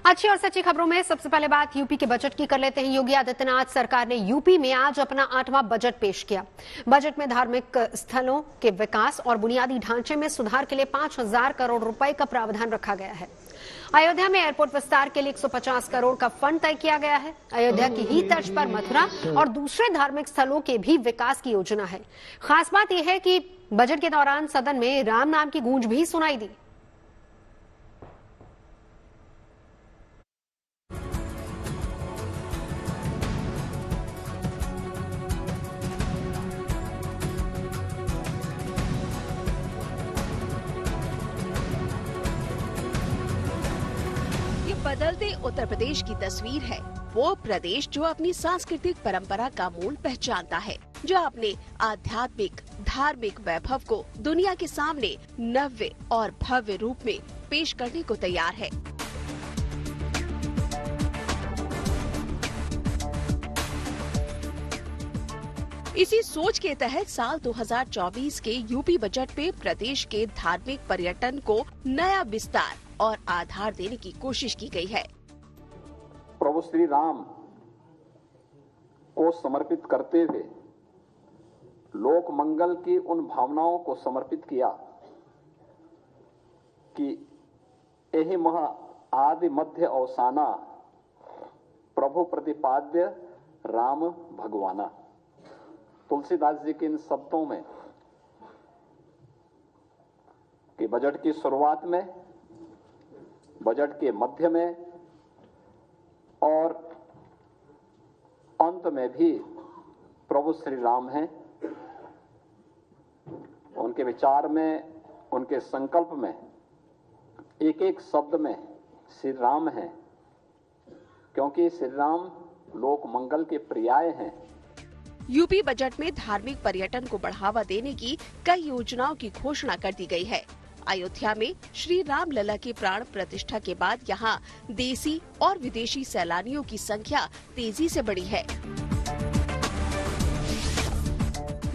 अच्छी और सच्ची खबरों में सबसे पहले बात यूपी के बजट की कर लेते हैं। योगी आदित्यनाथ सरकार ने यूपी में आज अपना 8वां बजट पेश किया। बजट में धार्मिक स्थलों के विकास और बुनियादी ढांचे में सुधार के लिए 5,000 करोड़ रुपए का प्रावधान रखा गया है। अयोध्या में एयरपोर्ट विस्तार के लिए 150 करोड़ का फंड तय किया गया है। अयोध्या की ही तर्ज पर मथुरा और दूसरे धार्मिक स्थलों के भी विकास की योजना है। खास बात यह है कि बजट के दौरान सदन में राम नाम की गूंज भी सुनाई दी। बदलते उत्तर प्रदेश की तस्वीर है। वो प्रदेश जो अपनी सांस्कृतिक परंपरा का मूल पहचानता है, जो अपने आध्यात्मिक धार्मिक वैभव को दुनिया के सामने नव्य और भव्य रूप में पेश करने को तैयार है। इसी सोच के तहत साल 2024 के यूपी बजट में प्रदेश के धार्मिक पर्यटन को नया विस्तार और आधार देने की कोशिश की गई है। प्रभु श्री राम को समर्पित करते हुए लोक मंगल की उन भावनाओं को समर्पित किया कि यही मह आदि मध्य अवसाना प्रभु प्रतिपाद्य राम भगवाना। तुलसीदास जी के इन शब्दों में कि बजट की शुरुआत में, बजट के मध्य में और अंत में भी प्रभु श्री राम हैं। उनके विचार में, उनके संकल्प में एक एक शब्द में श्री राम है, क्योंकि श्री राम लोक मंगल के पर्याय हैं। यूपी बजट में धार्मिक पर्यटन को बढ़ावा देने की कई योजनाओं की घोषणा कर दी गई है। अयोध्या में श्री राम लला की प्राण प्रतिष्ठा के बाद यहां देसी और विदेशी सैलानियों की संख्या तेजी से बढ़ी है।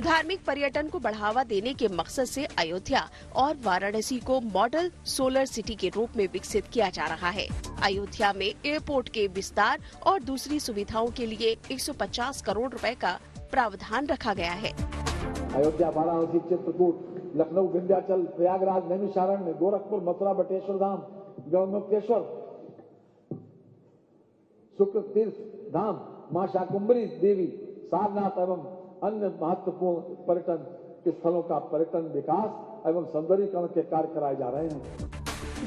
धार्मिक पर्यटन को बढ़ावा देने के मकसद से अयोध्या और वाराणसी को मॉडल सोलर सिटी के रूप में विकसित किया जा रहा है। अयोध्या में एयरपोर्ट के विस्तार और दूसरी सुविधाओं के लिए 150 करोड़ रुपए का प्रावधान रखा गया है। अयोध्या, वाराणसी, चित्रकूट, लखनऊ, विंध्याचल, प्रयागराज, नैमिषारण्य, गोरखपुर, मथुरा, बटेश्वर धाम, गौमुक्तेश्वर, शुक्र तीर्थ धाम, मां शाकुंभरी देवी, सारनाथ एवं अन्य महत्वपूर्ण पर्यटन स्थलों का पर्यटन विकास एवं सौंदर्यीकरण के कार्य कराए जा रहे हैं।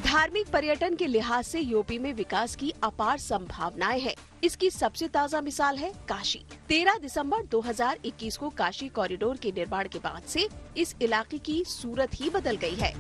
धार्मिक पर्यटन के लिहाज से यूपी में विकास की अपार संभावनाएं हैं। इसकी सबसे ताजा मिसाल है काशी। 13 दिसंबर 2021 को काशी कॉरिडोर के निर्माण के बाद से इस इलाके की सूरत ही बदल गई है।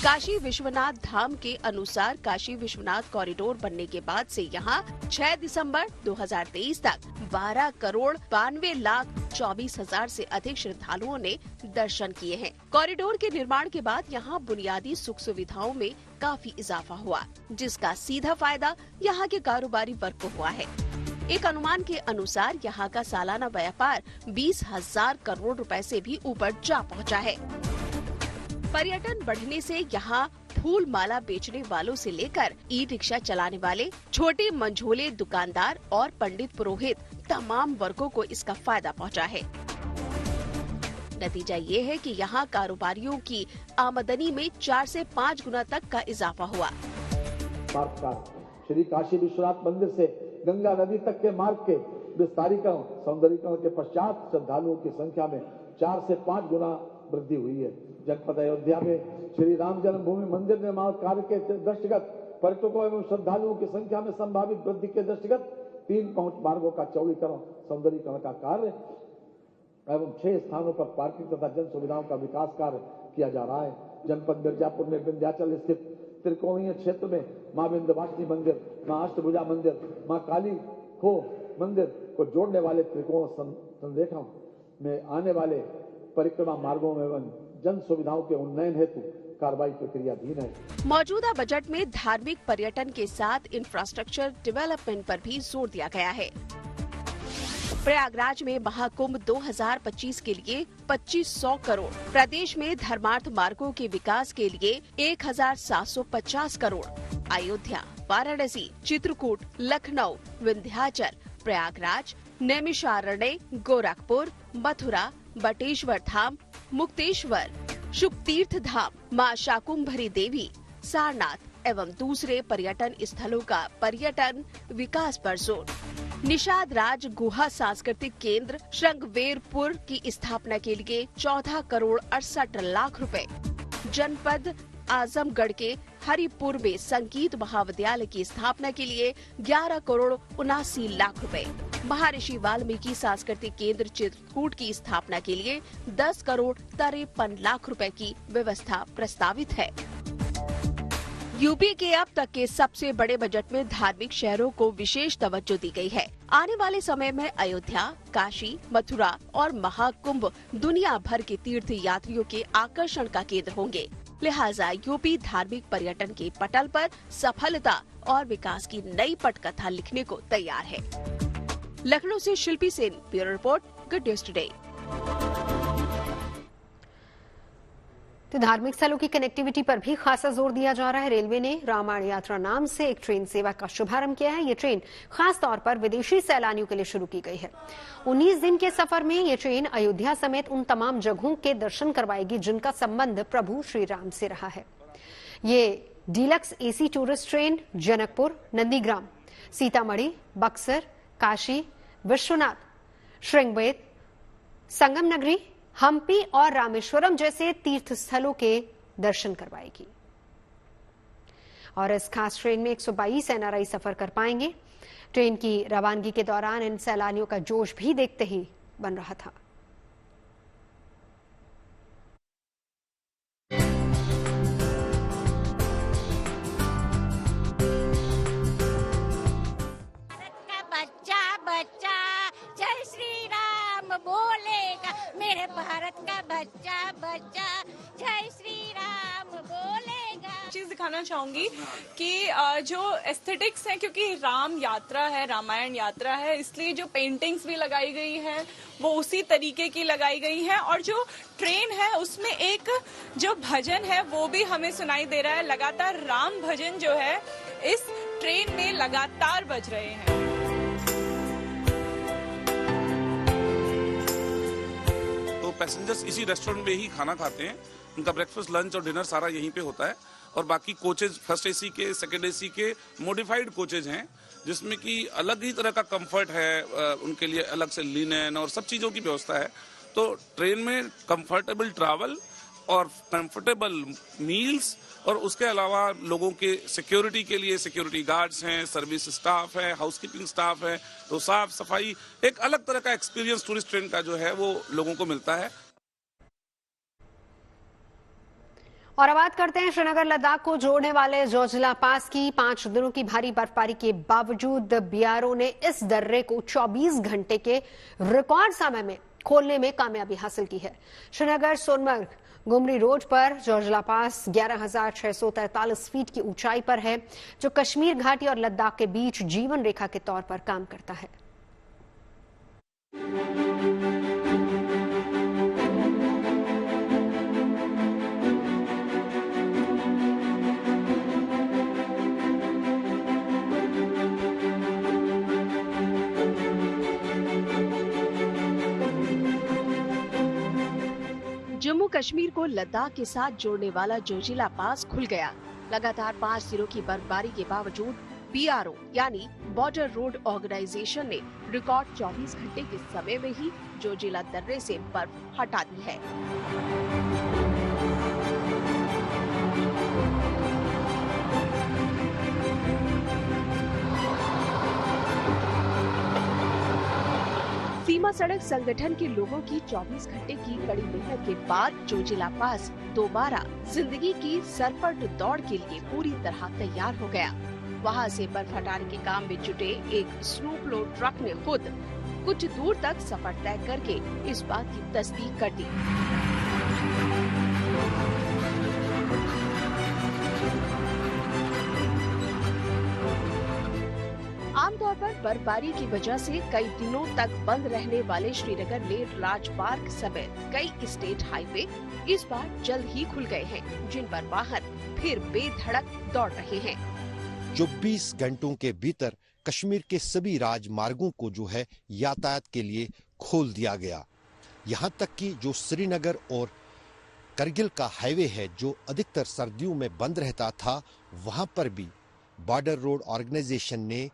काशी विश्वनाथ धाम के अनुसार काशी विश्वनाथ कॉरिडोर बनने के बाद से यहाँ 6 दिसंबर 2023 तक 12 करोड़ 92 लाख 24 हजार से अधिक श्रद्धालुओं ने दर्शन किए हैं। कॉरिडोर के निर्माण के बाद यहाँ बुनियादी सुख सुविधाओं में काफी इजाफा हुआ, जिसका सीधा फायदा यहाँ के कारोबारी वर्ग को हुआ है। एक अनुमान के अनुसार यहाँ का सालाना व्यापार 20,000 करोड़ रुपए से भी ऊपर जा पहुँचा है। पर्यटन बढ़ने से यहाँ फूल माला बेचने वालों से लेकर ई रिक्शा चलाने वाले, छोटे मंझोले दुकानदार और पंडित पुरोहित तमाम वर्गों को इसका फायदा पहुँचा है। नतीजा ये है कि यहाँ कारोबारियों की आमदनी में 4 से 5 गुना तक का इजाफा हुआ। श्री काशी विश्वनाथ मंदिर से गंगा नदी तक के मार्ग के विस्तारीकरण, सौंदर्यीकरण के पश्चात श्रद्धालुओं की संख्या में 4 से 5 गुना वृद्धि हुई है। जनपद अयोध्या में श्री राम जन्मभूमि मंदिर निर्माण कार्य के दृष्टिगत पर्यटकों एवं श्रद्धालुओं की संख्या में संभावित वृद्धि के दृष्टिगत 3 पहुंच मार्गों का चौड़ीकरण, सौंदर्यीकरण का कार्य एवं 6 स्थानों पर पार्किंग तथा जन सुविधाओं का विकास कार्य किया जा रहा है। जनपद मिर्जापुर में विंध्याचल स्थित त्रिकोणीय क्षेत्र में मां विंध्यवासिनी मंदिर, मां अष्टभुजा मंदिर, मां काली खो मंदिर को जोड़ने वाले त्रिकोण संरेखण में आने वाले परिक्रमा मार्गों में जन सुविधाओं के उन्नयन हेतु कार्रवाई प्रक्रियाधीन है। मौजूदा बजट में धार्मिक पर्यटन के साथ इंफ्रास्ट्रक्चर डेवलपमेंट पर भी जोर दिया गया है। प्रयागराज में महाकुंभ 2025 के लिए 2500 करोड़, प्रदेश में धर्मार्थ मार्गों के विकास के लिए 1750 करोड़, अयोध्या, वाराणसी, चित्रकूट, लखनऊ, विंध्याचल, प्रयागराज, नैमिषारण्य, गोरखपुर, मथुरा, बटेश्वर धाम, मुक्तेश्वर, शुकतीर्थ धाम, मां शाकुंभरी देवी, सारनाथ एवं दूसरे पर्यटन स्थलों का पर्यटन विकास पर जोर। निषाद राज गुहा सांस्कृतिक केंद्र श्रृंगवेरपुर की स्थापना के लिए 14 करोड़ 68 लाख रुपए। जनपद आजमगढ़ के हरिपुर में संगीत महाविद्यालय की स्थापना के लिए 11 करोड़ 79 लाख रुपए। महर्षि वाल्मीकि सांस्कृतिक केंद्र चित्रकूट की स्थापना के लिए 10 करोड़ 53 लाख रुपए की व्यवस्था प्रस्तावित है। यूपी के अब तक के सबसे बड़े बजट में धार्मिक शहरों को विशेष तवज्जो दी गई है। आने वाले समय में अयोध्या, काशी, मथुरा और महाकुंभ दुनिया भर के तीर्थ यात्रियों के आकर्षण का केंद्र होंगे। लिहाजा यूपी धार्मिक पर्यटन के पटल पर सफलता और विकास की नई पटकथा लिखने को तैयार है। लखनऊ से Shilpi Sen, bureau report, good news today. तो धार्मिक स्थलों की कनेक्टिविटी पर भी खासा जोर दिया जा रहा है। रेलवे ने रामायण यात्रा नाम से एक ट्रेन सेवा का शुभारंभ किया है। ये ट्रेन खास तौर पर विदेशी सैलानियों के लिए शुरू की गई है। 19 दिन के सफर में ये ट्रेन अयोध्या समेत उन तमाम जगहों के दर्शन करवाएगी जिनका संबंध प्रभु श्री राम से रहा है। ये deluxe AC tourist train Janakpur, Nandigram, Sitamarhi, Buxar, Kashi, Vishwanath, Shringver, Sangam नगरी, हम्पी और रामेश्वरम जैसे तीर्थ स्थलों के दर्शन करवाएगी। और इस खास ट्रेन में 122 एनआरआई सफर कर पाएंगे। ट्रेन की रवानगी के दौरान इन सैलानियों का जोश भी देखते ही बन रहा था। बच्चा जय श्री राम बोलेगा, मेरे भारत का बच्चा बच्चा जय श्री राम बोलेगा। चीज दिखाना चाहूंगी कि जो एस्थेटिक्स है, क्योंकि राम यात्रा है, रामायण यात्रा है, इसलिए जो पेंटिंग्स भी लगाई गई है वो उसी तरीके की लगाई गई है। और जो ट्रेन है उसमें एक जो भजन है वो भी हमें सुनाई दे रहा है। लगातार राम भजन जो है इस ट्रेन में लगातार बज रहे हैं। पैसेंजर्स इसी रेस्टोरेंट में ही खाना खाते हैं। उनका ब्रेकफास्ट, लंच और डिनर सारा यहीं पे होता है। और बाकी कोचेज फर्स्ट एसी के, सेकंड एसी के मॉडिफाइड कोचेज हैं जिसमें कि अलग ही तरह का कंफर्ट है, उनके लिए अलग से लिनेन और सब चीज़ों की व्यवस्था है। तो ट्रेन में कंफर्टेबल ट्रैवल और कंफर्टेबल मील्स और उसके अलावा लोगों के सिक्योरिटी के लिए सिक्योरिटी गार्ड्स हैं, सर्विस स्टाफ है, हाउसकीपिंग स्टाफ है। तो साफ सफाई, एक अलग तरह का एक्सपीरियंस टूरिस्ट ट्रेन का जो है वो लोगों को मिलता है। और अब बात करते हैं श्रीनगर लद्दाख को जोड़ने वाले जोजिला पास की। 5 दिनों की भारी बर्फबारी के बावजूद बीआरओ ने इस दर्रे को 24 घंटे के रिकॉर्ड समय में खोलने में कामयाबी हासिल की है। श्रीनगर सोनमर्ग गुमरी रोड पर जोजिला पास 11,643 फीट की ऊंचाई पर है, जो कश्मीर घाटी और लद्दाख के बीच जीवन रेखा के तौर पर काम करता है। जम्मू कश्मीर को लद्दाख के साथ जोड़ने वाला जोजिला पास खुल गया। लगातार 5 दिनों की बर्फबारी के बावजूद बीआरओ यानी बॉर्डर रोड ऑर्गेनाइजेशन ने रिकॉर्ड 24 घंटे के समय में ही जोजिला दर्रे से बर्फ हटा दी है। सीमा सड़क संगठन के लोगों की 24 घंटे की कड़ी मेहनत के बाद जोजिला पास दोबारा जिंदगी की सरपट दौड़ के लिए पूरी तरह तैयार हो गया। वहां से बर्फ हटाने के काम में जुटे एक स्नोप्लो ट्रक ने खुद कुछ दूर तक सफर तय करके इस बात की तस्दीक कर दी। आमतौर पर बर्फबारी की वजह से कई दिनों तक बंद रहने वाले श्रीनगर लेह राजमार्ग समेत कई स्टेट हाईवे इस बार जल्द ही खुल गए हैं, जिन पर वाहन फिर बेधड़क दौड़ रहे हैं। 24 घंटों के भीतर कश्मीर के सभी राजमार्गों को जो है यातायात के लिए खोल दिया गया। यहाँ तक कि जो श्रीनगर और करगिल का हाईवे है जो अधिकतर सर्दियों में बंद रहता था, वहां पर भी बॉर्डर रोड ऑर्गेनाइजेशन ने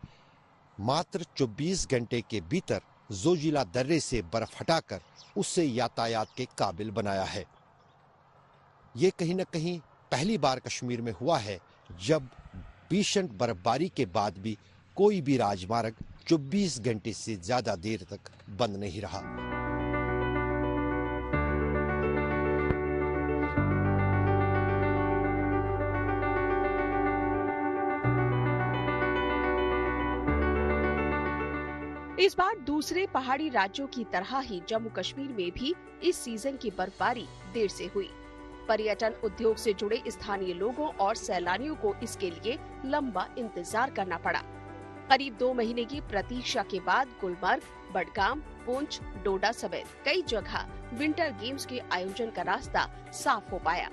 मात्र 24 घंटे के भीतर जोजिला दर्रे से बर्फ हटाकर उसे यातायात के काबिल बनाया है। ये कहीं न कहीं पहली बार कश्मीर में हुआ है जब भीषण बर्फबारी के बाद भी कोई भी राजमार्ग 24 घंटे से ज्यादा देर तक बंद नहीं रहा। इस बार दूसरे पहाड़ी राज्यों की तरह ही जम्मू कश्मीर में भी इस सीजन की बर्फबारी देर से हुई। पर्यटन उद्योग से जुड़े स्थानीय लोगों और सैलानियों को इसके लिए लंबा इंतजार करना पड़ा। करीब 2 महीने की प्रतीक्षा के बाद गुलमर्ग, बडगाम, पुंछ, डोडा समेत कई जगह विंटर गेम्स के आयोजन का रास्ता साफ हो पाया।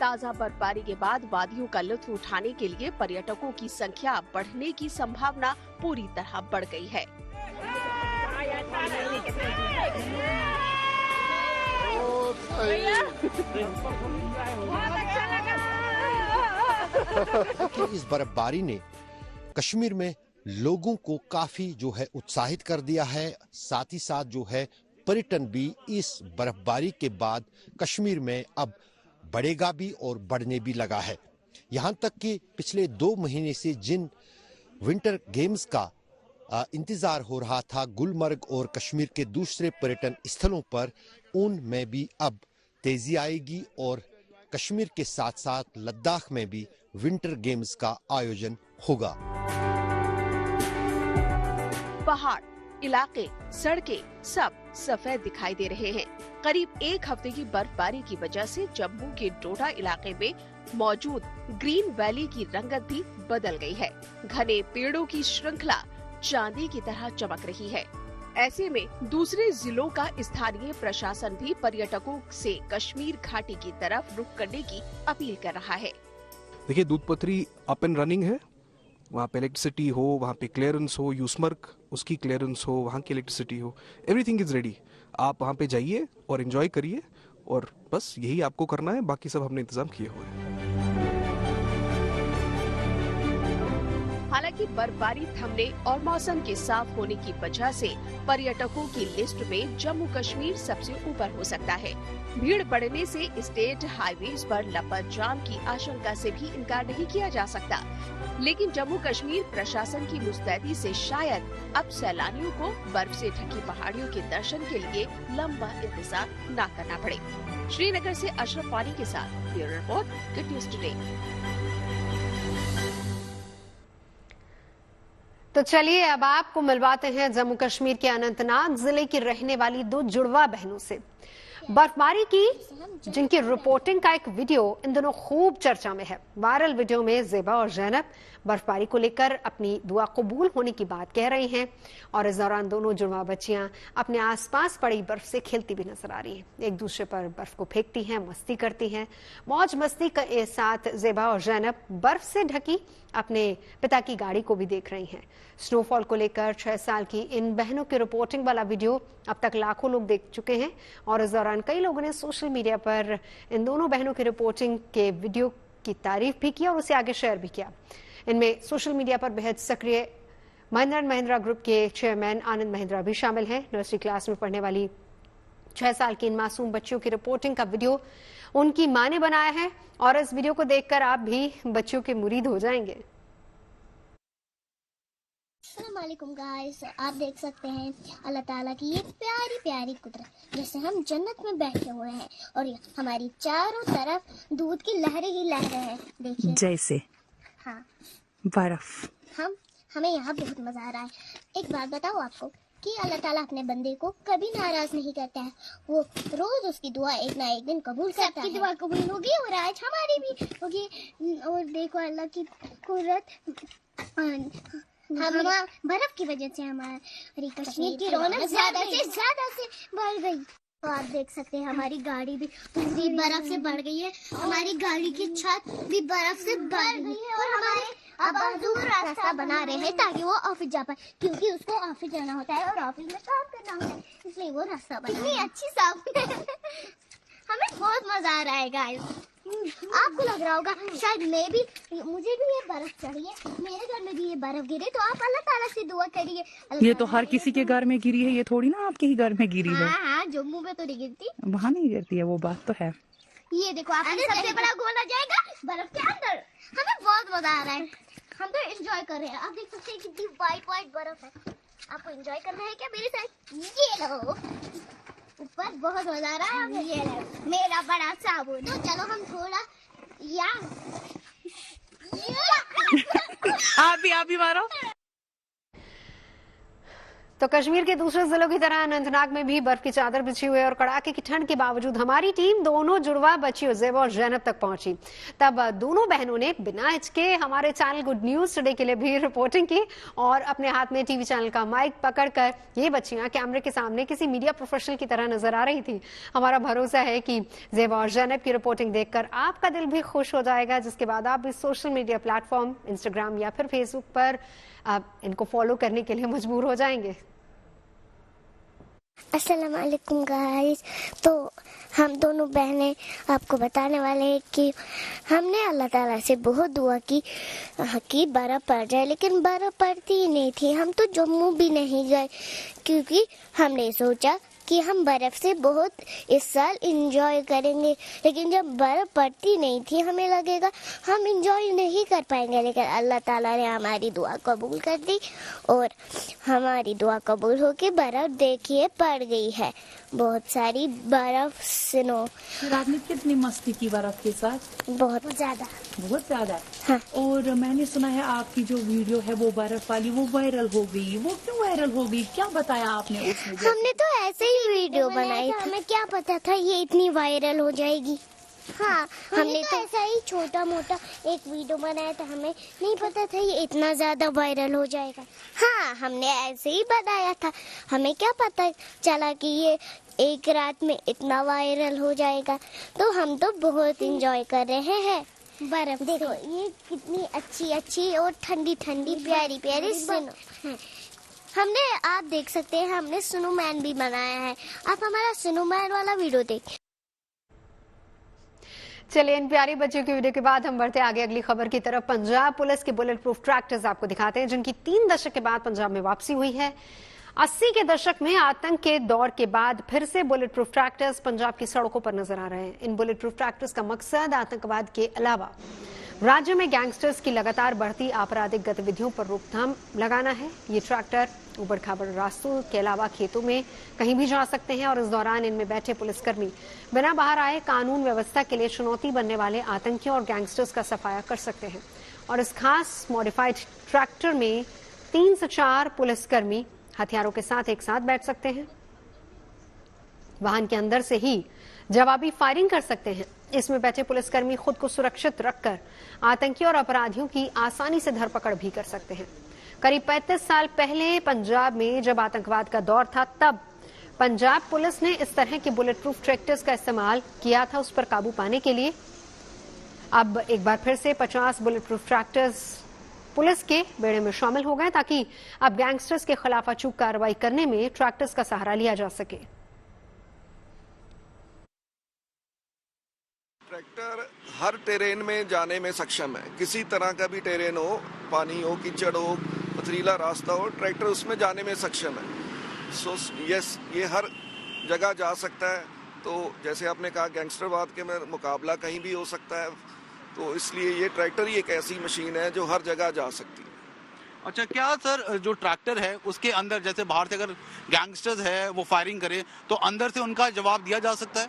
ताजा बर्फबारी के बाद वादियों का लुत्फ उठाने के लिए पर्यटकों की संख्या बढ़ने की संभावना पूरी तरह बढ़ गई है। कि इस बर्फबारी ने कश्मीर में लोगों को काफी जो है उत्साहित कर दिया है। साथ ही साथ जो है पर्यटन भी इस बर्फबारी के बाद कश्मीर में अब बढ़ेगा भी और बढ़ने भी लगा है। यहाँ तक कि पिछले 2 महीने से जिन विंटर गेम्स का इंतजार हो रहा था गुलमर्ग और कश्मीर के दूसरे पर्यटन स्थलों पर, उनमें भी अब तेजी आएगी और कश्मीर के साथ साथ लद्दाख में भी विंटर गेम्स का आयोजन होगा। पहाड़, इलाके, सड़कें सब सफेद दिखाई दे रहे हैं। करीब 1 हफ्ते की बर्फबारी की वजह से जम्मू के डोडा इलाके में मौजूद ग्रीन वैली की रंगत भी बदल गई है। घने पेड़ों की श्रृंखला चांदी की तरह चमक रही है। ऐसे में दूसरे जिलों का स्थानीय प्रशासन भी पर्यटकों से कश्मीर घाटी की तरफ रुख करने की अपील कर रहा है। देखिए, दूधपत्री अप एंड रनिंग है, वहाँ पे इलेक्ट्रिसिटी हो, वहाँ पे क्लियरेंस हो, यूसमर्ग उसकी क्लियरेंस हो, वहाँ की इलेक्ट्रिसिटी हो, एवरीथिंग इज रेडी। आप वहाँ पे जाइए और एंजॉय करिए और बस यही आपको करना है, बाकी सब हमने इंतजाम किए हुए हैं। हालांकि बर्फबारी थमने और मौसम के साफ होने की वजह से पर्यटकों की लिस्ट में जम्मू कश्मीर सबसे ऊपर हो सकता है। भीड़ बढ़ने से स्टेट हाईवेज पर लंबा जाम की आशंका से भी इनकार नहीं किया जा सकता। लेकिन जम्मू कश्मीर प्रशासन की मुस्तैदी से शायद अब सैलानियों को बर्फ से ढकी पहाड़ियों के दर्शन के लिए लंबा इंतजार न करना पड़े। श्रीनगर से अशरफ वानी के साथ bureau report, good news today. तो चलिए अब आपको मिलवाते हैं जम्मू कश्मीर के अनंतनाग जिले की रहने वाली 2 जुड़वा बहनों से। बर्फबारी की जिनकी रिपोर्टिंग का एक वीडियो इन दिनों खूब चर्चा में है। वायरल वीडियो में ज़ेबा और ज़ैनब बर्फबारी को लेकर अपनी दुआ कबूल होने की बात कह रही हैं और इस दौरान दोनों जुड़वा बच्चियां अपने आसपास पड़ी बर्फ से खेलती भी नजर आ रही हैं। एक दूसरे पर बर्फ को फेंकती हैं, मस्ती करती हैं। मौज मस्ती के साथ ज़ेबा और ज़ैनब बर्फ से ढकी अपने पिता की गाड़ी को भी देख रही हैं। स्नोफॉल को लेकर 6 साल की इन बहनों की रिपोर्टिंग वाला वीडियो अब तक लाखों लोग देख चुके हैं और इस दौरान कई लोगों ने सोशल मीडिया पर इन दोनों बहनों की रिपोर्टिंग के वीडियो की तारीफ भी किया और उसे आगे शेयर भी किया। इनमें सोशल मीडिया पर बेहद सक्रिय महिंद्रा एंड महिंद्रा ग्रुप के चेयरमैन आनंद महिंद्रा भी शामिल हैं। नर्सरी क्लास में पढ़ने वाली 6 साल की इन मासूम बच्चियों की रिपोर्टिंग का वीडियो उनकी मां ने बनाया है और इस वीडियो को देखकर आप भी बच्चियों के मुरीद हो जाएंगे। अस्सलामुअलैकुम गाइस, आप देख सकते हैं अल्लाह ताला की ये प्यारी प्यारी कुदरत, जैसे हम जन्नत में बैठे हुए हैं और ये हमारी चारों तरफ दूध की लहरें ही लहरें हैं। देखिए जैसे हाँ बर्फ। हमें यहाँ बहुत मजा आ रहा है। एक बात बताओ आपको कि अल्लाह ताला अपने बंदे को कभी नाराज नहीं करता है। वो रोज उसकी दुआ एक ना एक दिन कबूल करता है। सबकी दुआ कबूल होगी और आज हमारी भी होगी। और देखो अल्लाह की कुदरत, हम बर्फ की वजह से हमारी कश्मीर की रौनक ज्यादा से बढ़ गई। तो आप देख सकते हैं हमारी गाड़ी भी पूरी बर्फ से बढ़ गई है। हमारी गाड़ी की छत भी बर्फ से बढ़ गई है और अब दूर रास्ता बना रहे हैं ताकि वो ऑफिस जा पाए, क्योंकि उसको ऑफिस जाना होता है और ऑफिस में काम करना होता है, इसलिए वो रास्ता बना। कितनी अच्छी साबुन है। हमें बहुत मजा आ रहा है गाइस। आपको लग रहा होगा शायद मुझे भी ये बर्फ चाहिए, मेरे घर में भी ये बर्फ गिरे, तो आप अल्लाह ताला से दुआ करिए। ये तो हर किसी के घर में गिरी है, ये थोड़ी ना आपके ही घर में गिरी है। हाँ, जम्मू में तो नहीं गिरती, वहाँ नहीं गिरती है, वो बात तो है। ये देखो आपने सबसे बड़ा गोला जाएगा बर्फ के अंदर। हमें बहुत मजा आ रहा है, हम तो एंजॉय कर रहे हैं। आप देख सकते हैं कितनी व्हाइट बर्फ है। आपको एंजॉय करना है क्या मेरे साथ? ये लो, ऊपर बहुत मजा आ रहा है। ये लो मेरा बड़ा साबुन। तो चलो हम थोड़ा आप भी मारो। तो कश्मीर के दूसरे जिलों की तरह अनंतनाग में भी बर्फ की चादर बिछी हुई है और कड़ाके की ठंड के बावजूद हमारी टीम दोनों जुड़वा बच्चियों ज़ेबा और ज़ैनब तक पहुंची। तब दोनों बहनों ने बिना हिचके हमारे चैनल गुड न्यूज टुडे के लिए भी रिपोर्टिंग की और अपने हाथ में टीवी चैनल का माइक पकड़कर ये बच्चियां कैमरे के सामने किसी मीडिया प्रोफेशनल की तरह नजर आ रही थी। हमारा भरोसा है कि ज़ेबा और ज़ैनब की रिपोर्टिंग देखकर आपका दिल भी खुश हो जाएगा, जिसके बाद आप भी सोशल मीडिया प्लेटफॉर्म इंस्टाग्राम या फिर फेसबुक पर इनको फॉलो करने के लिए मजबूर हो जाएंगे। अस्सलाम वालेकुम गाइस। तो हम दोनों बहनें आपको बताने वाले हैं कि हमने अल्लाह ताला से बहुत दुआ की कि बर्फ़ पड़ जाए, लेकिन बर्फ़ पड़ती ही नहीं थी। हम तो जम्मू भी नहीं गए क्योंकि हमने सोचा कि हम बर्फ़ से बहुत इस साल इंजॉय करेंगे, लेकिन जब बर्फ़ पड़ती नहीं थी हमें लगेगा हम इंजॉय नहीं कर पाएंगे, लेकिन अल्लाह ताला ने हमारी दुआ कबूल कर दी और हमारी दुआ कबूल होके बर्फ़ देखिए पड़ गई है, बहुत सारी बर्फ़ स्नो। आपने कितनी मस्ती की बर्फ के साथ? बहुत ज्यादा। बहुत ज्यादा। हाँ। और मैंने सुना है आपकी जो वीडियो है वो बर्फ वाली वो वायरल हो गई, वो क्यों वायरल हो गई, क्या बताया आपने उसमें? हमने तो ऐसे ही वीडियो बनाई, हमें क्या पता था ये इतनी वायरल हो जाएगी। हाँ, हमने तो ऐसा ही छोटा मोटा एक वीडियो बनाया था, हमें नहीं पता था ये इतना ज्यादा वायरल हो जाएगा। हाँ, हमने ऐसे ही बनाया था, हमें क्या पता चला कि ये एक रात में इतना वायरल हो जाएगा। तो हम तो बहुत इंजॉय कर रहे हैं बर्फ। देखो ये कितनी अच्छी और ठंडी प्यारी स्नो। हमने, आप देख सकते हैं हमने स्नोमैन भी बनाया है, आप हमारा स्नोमैन वाला वीडियो देखें। चलिए, इन प्यारी बच्चों की वीडियो के बाद हम बढ़ते आगे अगली खबर की तरफ। पंजाब पुलिस के बुलेट प्रूफ ट्रैक्टर्स आपको दिखाते हैं, जिनकी 3 दशक के बाद पंजाब में वापसी हुई है। 80 के दशक में आतंक के दौर के बाद फिर से बुलेट प्रूफ ट्रैक्टर्स पंजाब की सड़कों पर नजर आ रहे हैं। इन बुलेट प्रूफ ट्रैक्टर्स का मकसद आतंकवाद के अलावा राज्य में गैंगस्टर्स की लगातार बढ़ती आपराधिक गतिविधियों पर रोकथाम लगाना है। ये ट्रैक्टर उबड़ खाबड़ रास्तों के अलावा खेतों में कहीं भी जा सकते हैं और इस दौरान इनमें बैठे पुलिसकर्मी बिना बाहर आए कानून व्यवस्था के लिए चुनौती बनने वाले आतंकियों और गैंगस्टर्स का सफाया कर सकते हैं। और इस खास मॉडिफाइड ट्रैक्टर में 3 से 4 पुलिसकर्मी हथियारों के साथ एक साथ बैठ सकते हैं। वाहन के अंदर से ही जवाबी फायरिंग कर सकते हैं। इसमें बैठे पुलिसकर्मी खुद को सुरक्षित रखकर आतंकियों और अपराधियों की आसानी से धरपकड़ भी कर सकते हैं। करीब 35 साल पहले पंजाब में जब आतंकवाद का दौर था, तब पंजाब पुलिस ने इस तरह के बुलेट प्रूफ ट्रैक्टर्स का इस्तेमाल किया था उस पर काबू पाने के लिए। अब एक बार फिर से 50 बुलेट प्रूफ ट्रैक्टर्स पुलिस के बेड़े में शामिल हो गए, ताकि अब गैंगस्टर्स के खिलाफ अचूक कार्रवाई करने में ट्रैक्टर्स का सहारा लिया जा सके। ट्रैक्टर हर टेरेन में जाने में सक्षम है, किसी तरह का भी टेरेन हो, पानी हो, कीचड़ हो, पथरीला रास्ता हो, ट्रैक्टर उसमें जाने में सक्षम है। सो यस, ये हर जगह जा सकता है। तो जैसे आपने कहा गैंगस्टरवाद के में मुकाबला कहीं भी हो सकता है, तो इसलिए ये ट्रैक्टर ही एक ऐसी मशीन है जो हर जगह जा सकती है। अच्छा, क्या सर जो ट्रैक्टर है उसके अंदर जैसे बाहर से अगर गैंगस्टर्स है वो फायरिंग करे तो अंदर से उनका जवाब दिया जा सकता है?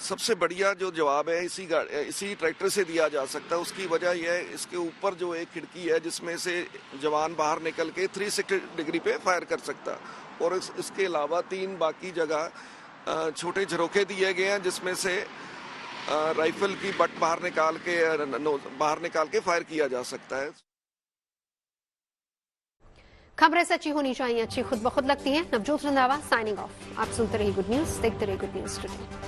सबसे बढ़िया जो जवाब है इसी ट्रैक्टर से दिया जा सकता है। उसकी वजह यह है, इसके ऊपर जो एक खिड़की है जिसमें से जवान बाहर निकल के 360 डिग्री पे फायर कर सकता है। और इसके अलावा 3 बाकी जगह छोटे झरोखे दिए गए हैं जिसमें से राइफल की बट बाहर निकाल के फायर किया जा सकता है। खबरें सच्ची होनी चाहिए, अच्छी खुद ब खुद लगती हैं। Navjot Randhawa signing off. आप सुनते रहिए गुड न्यूज, देखते रहिए गुड न्यूज टुडे।